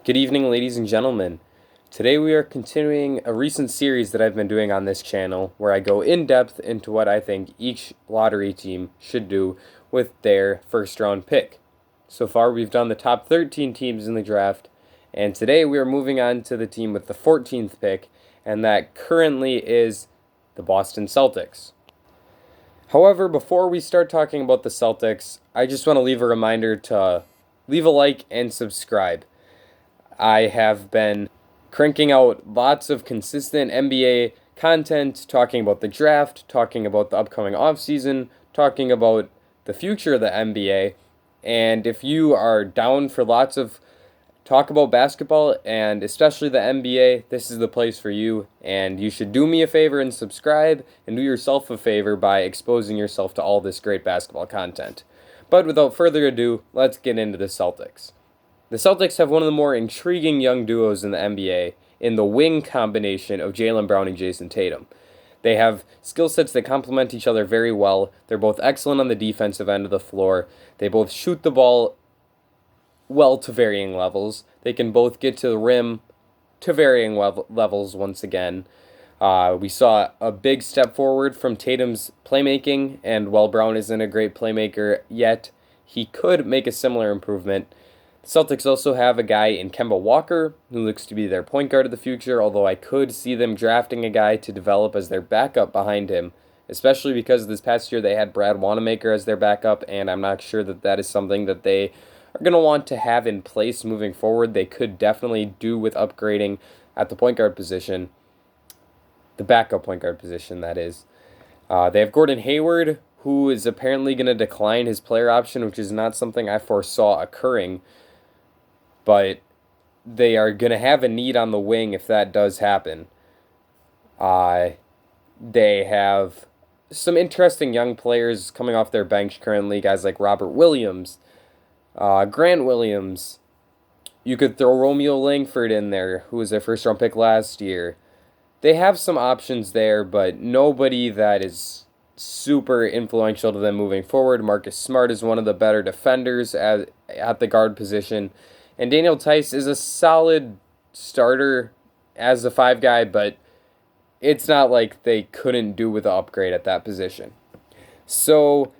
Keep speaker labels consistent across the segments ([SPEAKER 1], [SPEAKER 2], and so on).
[SPEAKER 1] Good evening, ladies and gentlemen. Today we are continuing a recent series that I've been doing on this channel where I go in depth into what I think each lottery team should do with their first round pick. So far we've done the top 13 teams in the draft, and today we are moving on to the team with the 14th pick, and that currently is the Boston Celtics. However, before we start talking about the Celtics, I just want to leave a reminder to leave a like and subscribe. I have been cranking out lots of consistent NBA content, talking about the draft, talking about the upcoming offseason, talking about the future of the NBA. And if you are down for lots of talk about basketball, and especially the NBA, this is the place for you. And you should do me a favor and subscribe, and do yourself a favor by exposing yourself to all this great basketball content. But without further ado, let's get into the Celtics. The Celtics have one of the more intriguing young duos in the NBA in the wing combination of Jaylen Brown and Jason Tatum. They have skill sets that complement each other very well. They're both excellent on the defensive end of the floor. They both shoot the ball well to varying levels. They can both get to the rim to varying levels once again. We saw a big step forward from Tatum's playmaking, and while Brown isn't a great playmaker yet, he could make a similar improvement. Celtics also have a guy in Kemba Walker, who looks to be their point guard of the future, although I could see them drafting a guy to develop as their backup behind him, especially because this past year they had Brad Wanamaker as their backup, and I'm not sure that that is something that they are going to want to have in place moving forward. They could definitely do with upgrading at the point guard position, the backup point guard position, that is. They have Gordon Hayward, who is apparently going to decline his player option, which is not something I foresaw occurring. But they are going to have a need on the wing if that does happen. They have some interesting young players coming off their bench currently, guys like Robert Williams, Grant Williams. You could throw Romeo Langford in there, who was their first-round pick last year. They have some options there, but nobody that is super influential to them moving forward. Marcus Smart is one of the better defenders at the guard position. And Daniel Tice is a solid starter as a 5 guy, but it's not like they couldn't do with an upgrade at that position. So,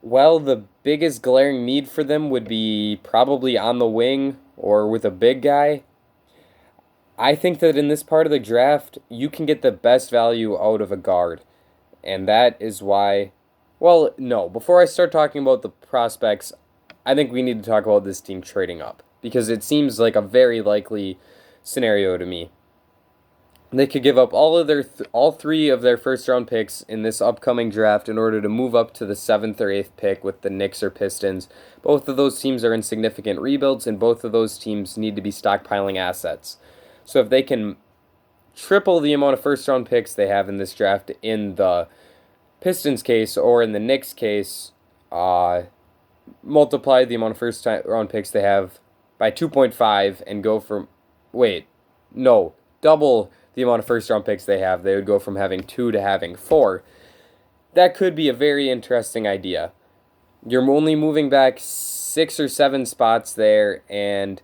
[SPEAKER 1] while the biggest glaring need for them would be probably on the wing or with a big guy, I think that in this part of the draft, you can get the best value out of a guard. And that is why, well, no, before I start talking about the prospects, I think we need to talk about this team trading up, because it seems like a very likely scenario to me. They could give up all three of their first round picks in this upcoming draft in order to move up to the 7th or 8th pick with the Knicks or Pistons. Both of those teams are in significant rebuilds, and both of those teams need to be stockpiling assets. So if they can triple the amount of first round picks they have in this draft in the Pistons case, or in the Knicks case, multiply the amount of first round picks they have by 2.5 and go from, double the amount of first round picks they have. They would go from having 2 to having 4. That could be a very interesting idea. You're only moving back 6 or 7 spots there, and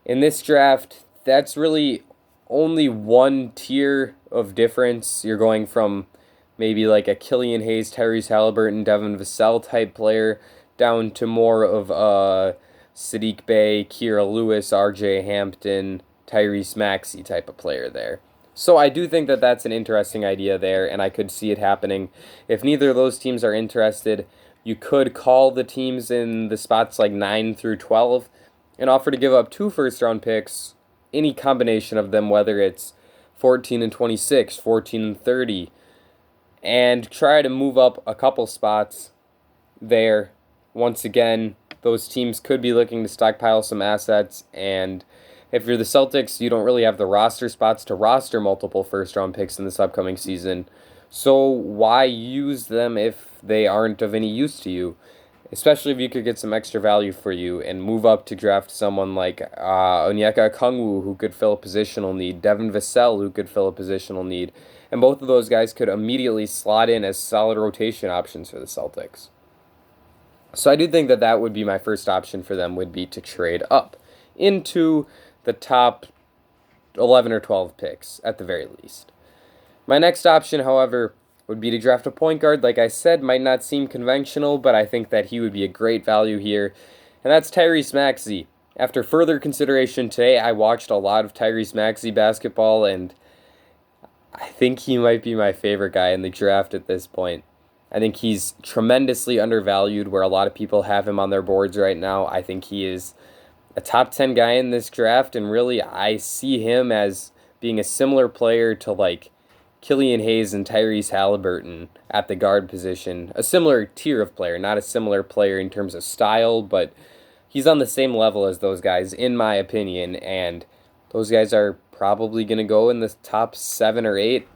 [SPEAKER 1] in this draft, that's really only one tier of difference. You're going from maybe like a Killian Hayes, Tyrese Halliburton, Devin Vassell type player down to more of a Sadiq Bey, Kira Lewis, R.J. Hampton, Tyrese Maxey type of player there. So I do think that that's an interesting idea there, and I could see it happening. If neither of those teams are interested, you could call the teams in the spots like 9 through 12 and offer to give up 2 first-round picks, any combination of them, whether it's 14 and 26, 14 and 30, and try to move up a couple spots there. Once again, those teams could be looking to stockpile some assets, and if you're the Celtics, you don't really have the roster spots to roster multiple first-round picks in this upcoming season, so why use them if they aren't of any use to you? Especially if you could get some extra value for you and move up to draft someone like Onyeka Okongwu, who could fill a positional need, Devin Vassell, who could fill a positional need, and both of those guys could immediately slot in as solid rotation options for the Celtics. So I do think that that would be my first option for them, would be to trade up into the top 11 or 12 picks at the very least. My next option, however, would be to draft a point guard. Like I said, might not seem conventional, but I think that he would be a great value here, and that's Tyrese Maxey. After further consideration today, I watched a lot of Tyrese Maxey basketball, and I think he might be my favorite guy in the draft at this point. I think he's tremendously undervalued where a lot of people have him on their boards right now. I think he is a top 10 guy in this draft, and really I see him as being a similar player to like Killian Hayes and Tyrese Halliburton at the guard position. A similar tier of player, not a similar player in terms of style, but he's on the same level as those guys, in my opinion, and those guys are probably going to go in the top 7 or 8.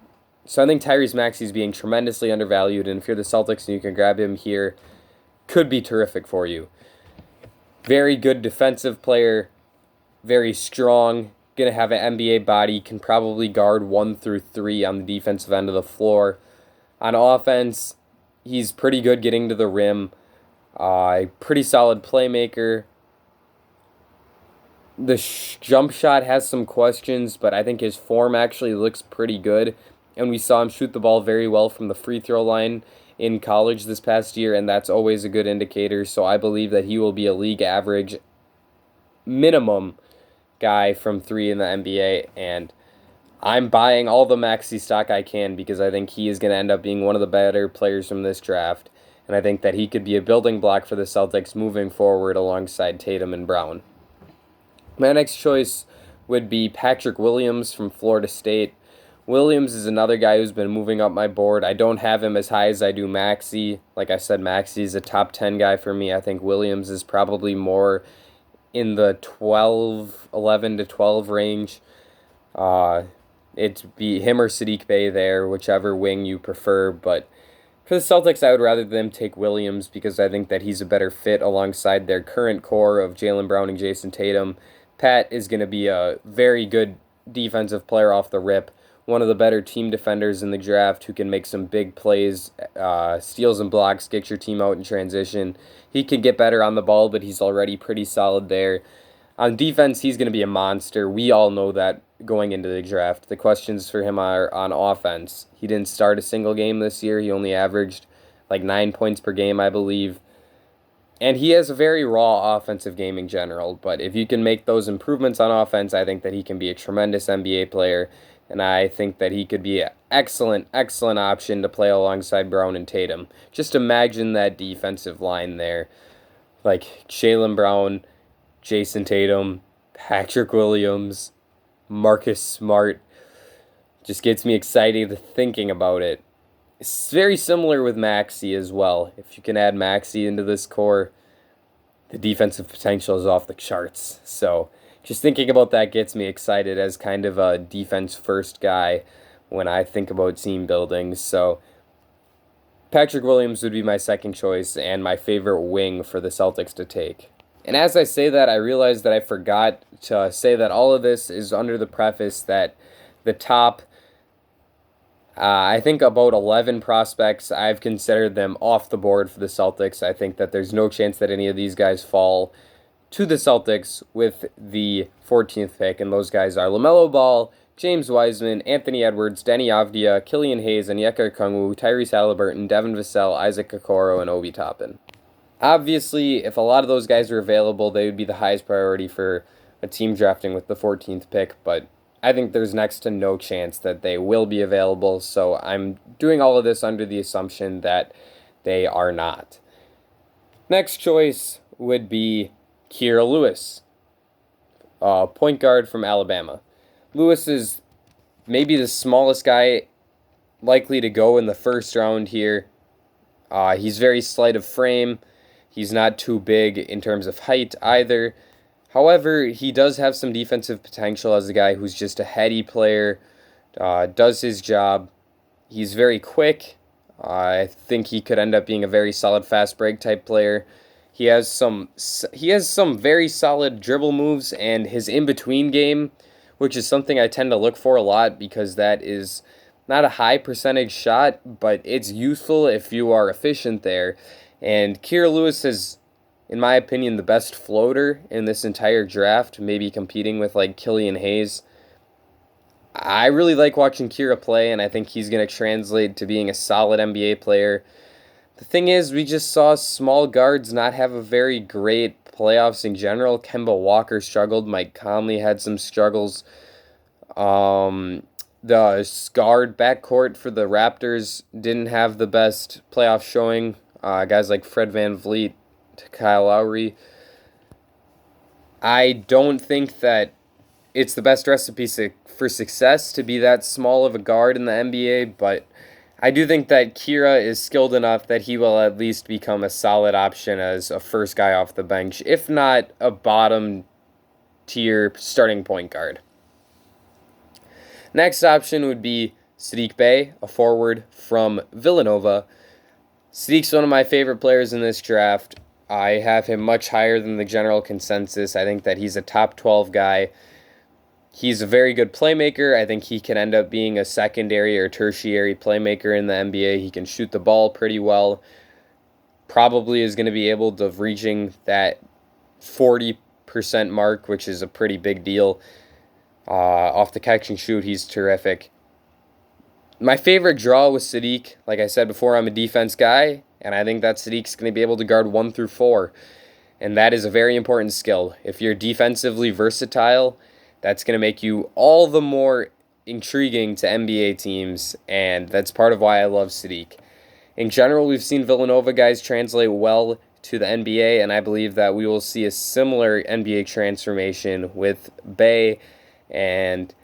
[SPEAKER 1] So I think Tyrese Maxey is being tremendously undervalued, and if you're the Celtics and you can grab him here, could be terrific for you. Very good defensive player, very strong, going to have an NBA body, can probably guard 1 through 3 on the defensive end of the floor. On offense, he's pretty good getting to the rim, pretty solid playmaker. The jump shot has some questions, but I think his form actually looks pretty good. And we saw him shoot the ball very well from the free throw line in college this past year, and that's always a good indicator. So I believe that he will be a league average minimum guy from 3 in the NBA, and I'm buying all the Maxey stock I can because I think he is going to end up being one of the better players from this draft, and I think that he could be a building block for the Celtics moving forward alongside Tatum and Brown. My next choice would be Patrick Williams from Florida State. Williams is another guy who's been moving up my board. I don't have him as high as I do Maxey. Like I said, Maxey is a top 10 guy for me. I think Williams is probably more in the 11 to 12 range. It'd be him or Sadiq Bey there, whichever wing you prefer. But for the Celtics, I would rather them take Williams because I think that he's a better fit alongside their current core of Jaylen Brown and Jason Tatum. Pat is going to be a very good defensive player off the rip, one of the better team defenders in the draft who can make some big plays, steals and blocks, get your team out in transition. He can get better on the ball, but he's already pretty solid there. On defense, he's going to be a monster. We all know that going into the draft. The questions for him are on offense. He didn't start a single game this year. He only averaged like 9 points per game, I believe. And he has a very raw offensive game in general. But if you can make those improvements on offense, I think that he can be a tremendous NBA player. And I think that he could be an excellent, excellent option to play alongside Brown and Tatum. Just imagine that defensive line there. Like Jaylen Brown, Jason Tatum, Patrick Williams, Marcus Smart. Just gets me excited thinking about it. It's very similar with Maxey as well. If you can add Maxey into this core, the defensive potential is off the charts. So just thinking about that gets me excited as kind of a defense-first guy when I think about team building. So Patrick Williams would be my second choice and my favorite wing for the Celtics to take. And as I say that, I realize that I forgot to say that all of this is under the preface that the top, I think about 11 prospects, I've considered them off the board for the Celtics. I think that there's no chance that any of these guys fall to the Celtics with the 14th pick, and those guys are LaMelo Ball, James Wiseman, Anthony Edwards, Deni Avdija, Killian Hayes, Onyeka Okongwu, Tyrese Halliburton, Devin Vassell, Isaac Okoro, and Obi Toppin. Obviously, if a lot of those guys are available, they would be the highest priority for a team drafting with the 14th pick, but I think there's next to no chance that they will be available, so I'm doing all of this under the assumption that they are not. Next choice would be Kira Lewis, point guard from Alabama. Lewis is maybe the smallest guy likely to go in the first round here. He's very slight of frame. He's not too big in terms of height either. However, he does have some defensive potential as a guy who's just a heady player, does his job. He's very quick. I think he could end up being a very solid fast break type player. He has some very solid dribble moves, and his in-between game, which is something I tend to look for a lot because that is not a high percentage shot, but it's useful if you are efficient there. And Kira Lewis has in my opinion, the best floater in this entire draft, maybe competing with like Killian Hayes. I really like watching Kira play, and I think he's going to translate to being a solid NBA player. The thing is, we just saw small guards not have a very great playoffs in general. Kemba Walker struggled. Mike Conley had some struggles. The guard backcourt for the Raptors didn't have the best playoff showing. Guys like Fred VanVleet, Kyle Lowry. I don't think that it's the best recipe for success to be that small of a guard in the NBA, but I do think that Kira is skilled enough that he will at least become a solid option as a first guy off the bench, if not a bottom tier starting point guard. Next option would be Saddiq Bey, a forward from Villanova. Sadiq's one of my favorite players in this draft. I have him much higher than the general consensus. I think that he's a top 12 guy. He's a very good playmaker. I think he can end up being a secondary or tertiary playmaker in the NBA. He can shoot the ball pretty well. Probably is going to be able to reaching that 40% mark, which is a pretty big deal. Off the catch and shoot, he's terrific. My favorite draw was Saddiq. Like I said before, I'm a defense guy, and I think that Sadiq's going to be able to guard 1 through 4. And that is a very important skill. If you're defensively versatile, that's going to make you all the more intriguing to NBA teams, and that's part of why I love Saddiq. In general, we've seen Villanova guys translate well to the NBA, and I believe that we will see a similar NBA transformation with Bey, and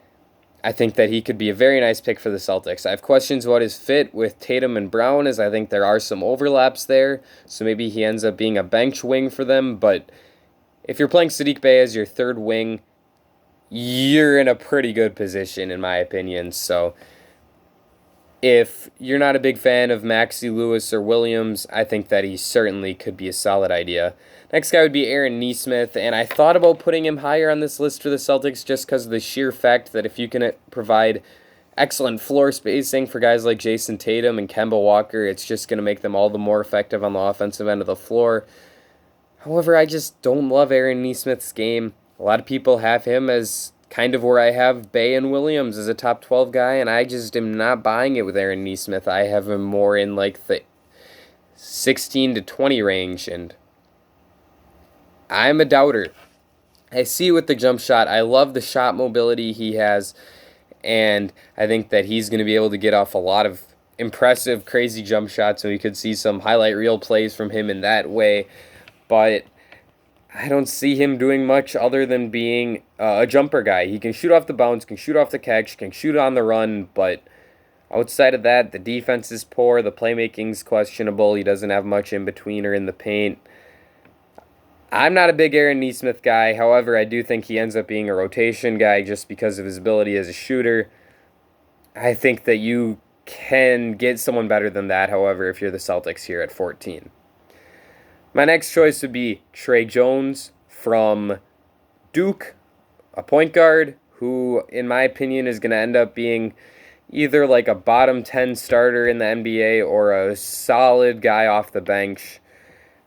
[SPEAKER 1] I think that he could be a very nice pick for the Celtics. I have questions about his fit with Tatum and Brown, as I think there are some overlaps there, so maybe he ends up being a bench wing for them, but if you're playing Saddiq Bey as your third wing, you're in a pretty good position, in my opinion. So if you're not a big fan of Maxey Lewis or Williams, I think that he certainly could be a solid idea. Next guy would be Aaron Nesmith, and I thought about putting him higher on this list for the Celtics just because of the sheer fact that if you can provide excellent floor spacing for guys like Jason Tatum and Kemba Walker, it's just going to make them all the more effective on the offensive end of the floor. However, I just don't love Aaron Nesmith's game. A lot of people have him as kind of where I have Bey and Williams as a top 12 guy, and I just am not buying it with Aaron Nesmith. I have him more in like the 16 to 20 range, and I'm a doubter. I see it with the jump shot. I love the shot mobility he has, and I think that he's going to be able to get off a lot of impressive, crazy jump shots, and we could see some highlight reel plays from him in that way, but I don't see him doing much other than being a jumper guy. He can shoot off the bounce, can shoot off the catch, can shoot on the run, but outside of that, the defense is poor, the playmaking's questionable, he doesn't have much in between or in the paint. I'm not a big Aaron Nesmith guy, however, I do think he ends up being a rotation guy just because of his ability as a shooter. I think that you can get someone better than that, however, if you're the Celtics here at 14. My next choice would be Trey Jones from Duke, a point guard who, in my opinion, is going to end up being either like a bottom 10 starter in the NBA or a solid guy off the bench.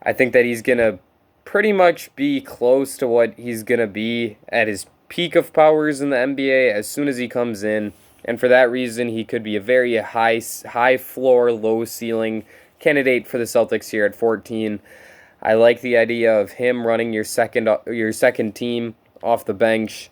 [SPEAKER 1] I think that he's going to pretty much be close to what he's going to be at his peak of powers in the NBA as soon as he comes in. And for that reason, he could be a very high floor, low ceiling candidate for the Celtics here at 14. I like the idea of him running your second team off the bench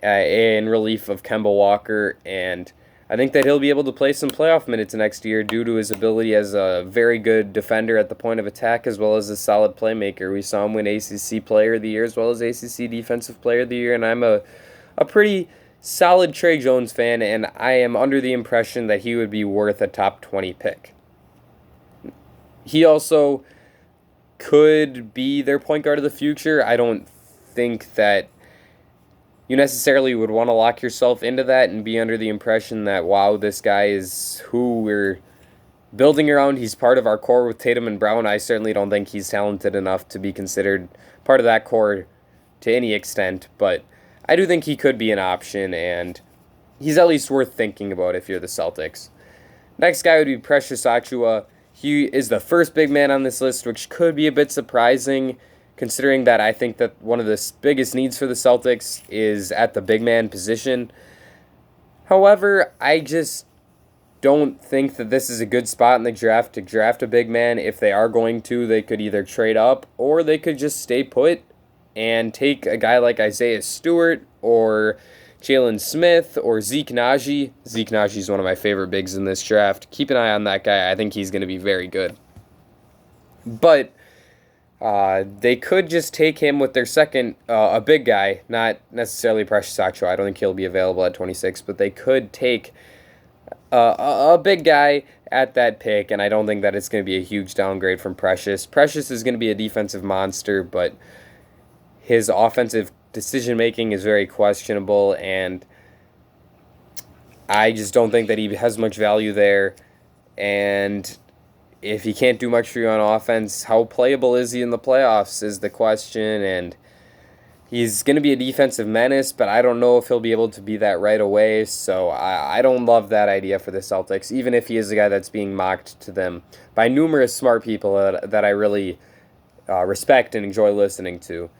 [SPEAKER 1] in relief of Kemba Walker, and I think that he'll be able to play some playoff minutes next year due to his ability as a very good defender at the point of attack as well as a solid playmaker. We saw him win ACC Player of the Year as well as ACC Defensive Player of the Year, and I'm a pretty solid Trey Jones fan, and I am under the impression that he would be worth a top 20 pick. He also could be their point guard of the future. I don't think that you necessarily would want to lock yourself into that and be under the impression that, wow, this guy is who we're building around. He's part of our core with Tatum and Brown. I certainly don't think he's talented enough to be considered part of that core to any extent, but I do think he could be an option, and he's at least worth thinking about if you're the Celtics. Next guy would be Precious Achiuwa. He is the first big man on this list, which could be a bit surprising considering that I think that one of the biggest needs for the Celtics is at the big man position. However, I just don't think that this is a good spot in the draft to draft a big man. If they are going to, they could either trade up or they could just stay put and take a guy like Isaiah Stewart or Jalen Smith or Zeke Naji. Zeke Naji is one of my favorite bigs in this draft. Keep an eye on that guy. I think he's going to be very good. But they could just take him with their second, a big guy, not necessarily Precious Achiuwa. I don't think he'll be available at 26, but they could take a big guy at that pick, and I don't think that it's going to be a huge downgrade from Precious. Precious is going to be a defensive monster, but his offensive decision-making is very questionable, and I just don't think that he has much value there. And if he can't do much for you on offense, how playable is he in the playoffs is the question. And he's going to be a defensive menace, but I don't know if he'll be able to be that right away. So I don't love that idea for the Celtics, even if he is a guy that's being mocked to them by numerous smart people that I really respect and enjoy listening to.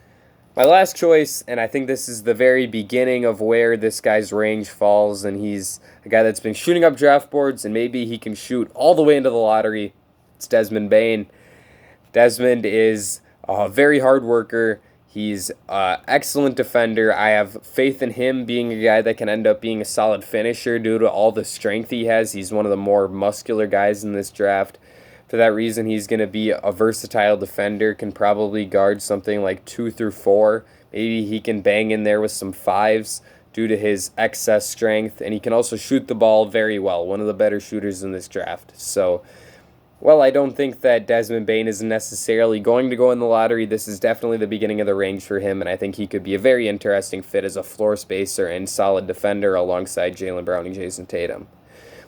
[SPEAKER 1] My last choice, and I think this is the very beginning of where this guy's range falls, and he's a guy that's been shooting up draft boards, and maybe he can shoot all the way into the lottery. It's Desmond Bane. Desmond is a very hard worker. He's an excellent defender. I have faith in him being a guy that can end up being a solid finisher due to all the strength he has. He's one of the more muscular guys in this draft. For that reason, he's going to be a versatile defender, can probably guard something like 2 through 4. Maybe he can bang in there with some 5s due to his excess strength, and he can also shoot the ball very well, one of the better shooters in this draft. So, well, I don't think that Desmond Bane is necessarily going to go in the lottery. This is definitely the beginning of the range for him, and I think he could be a very interesting fit as a floor spacer and solid defender alongside Jaylen Brown and Jason Tatum.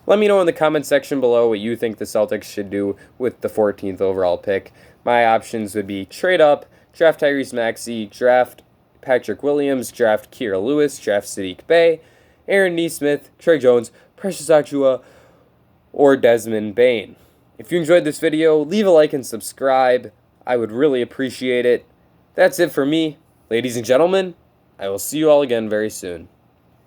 [SPEAKER 1] Let me know in the comment section below what you think the Celtics should do with the 14th overall pick. My options would be trade up, draft Tyrese Maxey, draft Patrick Williams, draft Kira Lewis, draft Sadiq Bey, Aaron Nesmith, Trey Jones, Precious Achiuwa, or Desmond Bane. If you enjoyed this video, leave a like and subscribe. I would really appreciate it. That's it for me. Ladies and gentlemen, I will see you all again very soon.